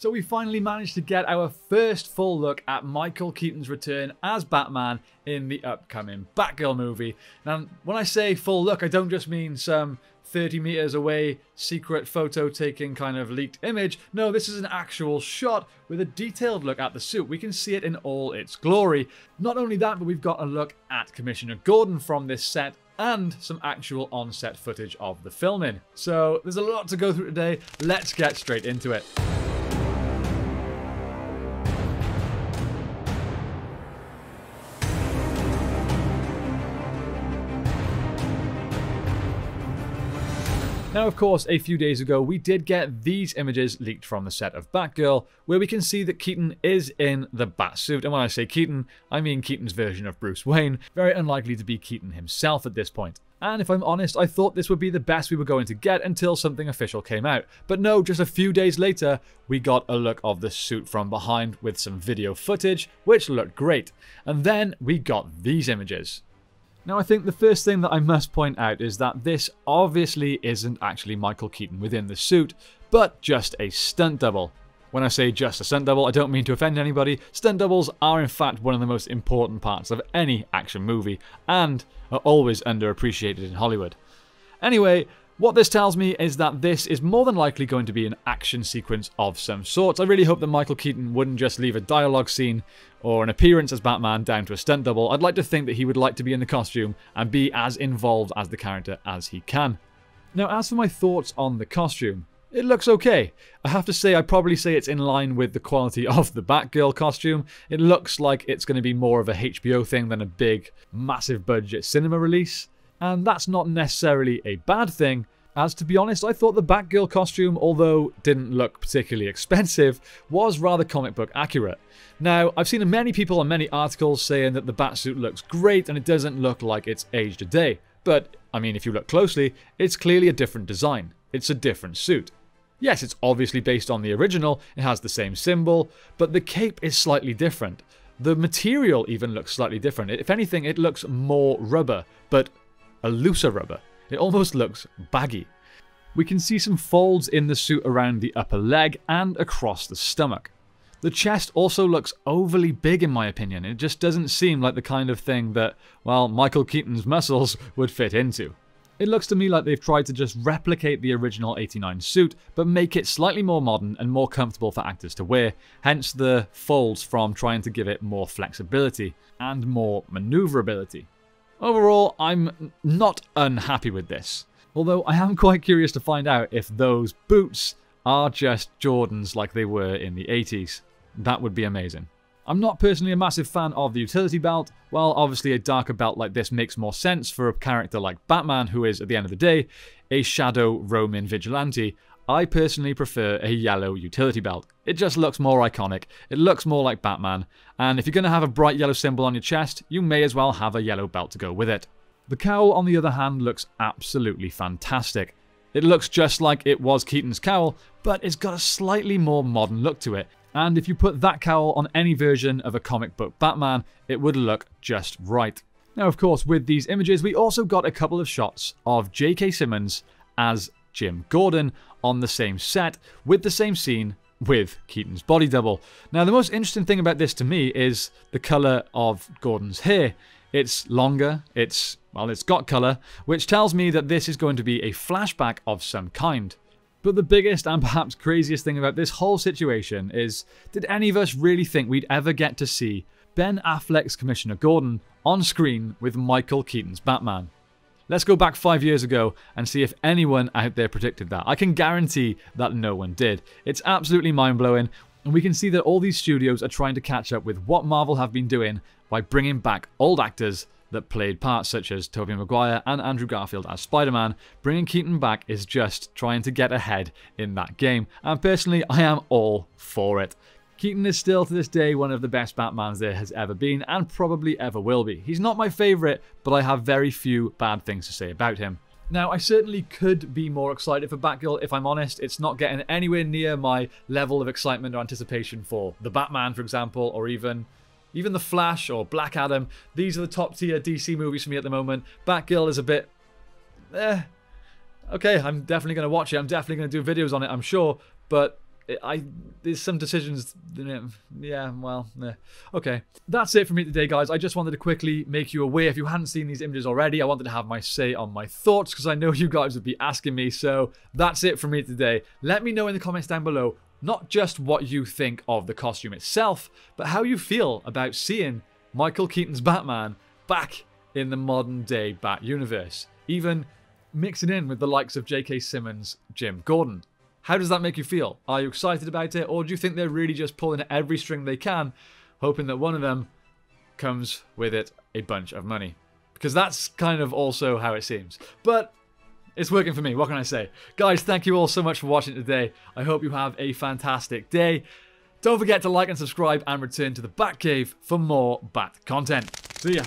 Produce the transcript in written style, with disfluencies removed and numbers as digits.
So we finally managed to get our first full look at Michael Keaton's return as Batman in the upcoming Batgirl movie. Now, when I say full look, I don't just mean some 30 meters away secret photo taking kind of leaked image. No, this is an actual shot with a detailed look at the suit. We can see it in all its glory. Not only that, but we've got a look at Commissioner Gordon from this set and some actual on-set footage of the filming. So there's a lot to go through today. Let's get straight into it. Now, of course, a few days ago, we did get these images leaked from the set of Batgirl, where we can see that Keaton is in the Batsuit. And when I say Keaton, I mean Keaton's version of Bruce Wayne. Very unlikely to be Keaton himself at this point. And if I'm honest, I thought this would be the best we were going to get until something official came out. But no, just a few days later, we got a look of the suit from behind with some video footage, which looked great. And then we got these images. Now, I think the first thing that I must point out is that this obviously isn't actually Michael Keaton within the suit, but just a stunt double. When I say just a stunt double, I don't mean to offend anybody. Stunt doubles are in fact one of the most important parts of any action movie, and are always underappreciated in Hollywood. Anyway, what this tells me is that this is more than likely going to be an action sequence of some sort. I really hope that Michael Keaton wouldn't just leave a dialogue scene or an appearance as Batman down to a stunt double. I'd like to think that he would like to be in the costume and be as involved as the character as he can. Now, as for my thoughts on the costume, it looks okay. I have to say, I'd probably say it's in line with the quality of the Batgirl costume. It looks like it's going to be more of a HBO thing than a big, massive budget cinema release. And that's not necessarily a bad thing, as to be honest, I thought the Batgirl costume, although didn't look particularly expensive, was rather comic book accurate. Now, I've seen many people and many articles saying that the Batsuit looks great and it doesn't look like it's aged a day. But, I mean, if you look closely, it's clearly a different design. It's a different suit. Yes, it's obviously based on the original, it has the same symbol, but the cape is slightly different. The material even looks slightly different. If anything, it looks more rubber, but a looser rubber. It almost looks baggy. We can see some folds in the suit around the upper leg and across the stomach. The chest also looks overly big in my opinion. It just doesn't seem like the kind of thing that, well, Michael Keaton's muscles would fit into. It looks to me like they've tried to just replicate the original '89 suit, but make it slightly more modern and more comfortable for actors to wear, hence the folds from trying to give it more flexibility and more maneuverability. Overall, I'm not unhappy with this, although I am quite curious to find out if those boots are just Jordans like they were in the 80s. That would be amazing. I'm not personally a massive fan of the utility belt. While obviously a darker belt like this makes more sense for a character like Batman, who is, at the end of the day, a shadow roaming vigilante, I personally prefer a yellow utility belt. It just looks more iconic, it looks more like Batman, and if you're going to have a bright yellow symbol on your chest, you may as well have a yellow belt to go with it. The cowl, on the other hand, looks absolutely fantastic. It looks just like it was Keaton's cowl, but it's got a slightly more modern look to it, and if you put that cowl on any version of a comic book Batman, it would look just right. Now, of course, with these images, we also got a couple of shots of J.K. Simmons as Jim Gordon on the same set, with the same scene, with Keaton's body double. Now, the most interesting thing about this to me is the colour of Gordon's hair. It's longer, it's got colour, which tells me that this is going to be a flashback of some kind. But the biggest and perhaps craziest thing about this whole situation is, did any of us really think we'd ever get to see Ben Affleck's Commissioner Gordon on screen with Michael Keaton's Batman? Let's go back 5 years ago and see if anyone out there predicted that. I can guarantee that no one did. It's absolutely mind-blowing, and we can see that all these studios are trying to catch up with what Marvel have been doing by bringing back old actors that played parts such as Tobey Maguire and Andrew Garfield as Spider-Man. Bringing Keaton back is just trying to get ahead in that game, and personally, I am all for it. Keaton is still to this day one of the best Batmans there has ever been, and probably ever will be. He's not my favourite, but I have very few bad things to say about him. Now, I certainly could be more excited for Batgirl, if I'm honest. It's not getting anywhere near my level of excitement or anticipation for The Batman, for example, or even The Flash or Black Adam. These are the top tier DC movies for me at the moment. Batgirl is a bit... okay, I'm definitely going to watch it. I'm definitely going to do videos on it, I'm sure, but there's some decisions, yeah, well, okay. That's it for me today, guys. I just wanted to quickly make you aware, if you hadn't seen these images already, I wanted to have my say on my thoughts, because I know you guys would be asking me, so that's it for me today. Let me know in the comments down below, not just what you think of the costume itself, but how you feel about seeing Michael Keaton's Batman back in the modern day Bat universe, even mixing in with the likes of J.K. Simmons, Jim Gordon. How does that make you feel? Are you excited about it, or do you think they're really just pulling at every string they can, hoping that one of them comes with it a bunch of money? Because that's kind of also how it seems. But it's working for me, what can I say? Guys, thank you all so much for watching today. I hope you have a fantastic day. Don't forget to like and subscribe and return to the Batcave for more Bat content. See ya.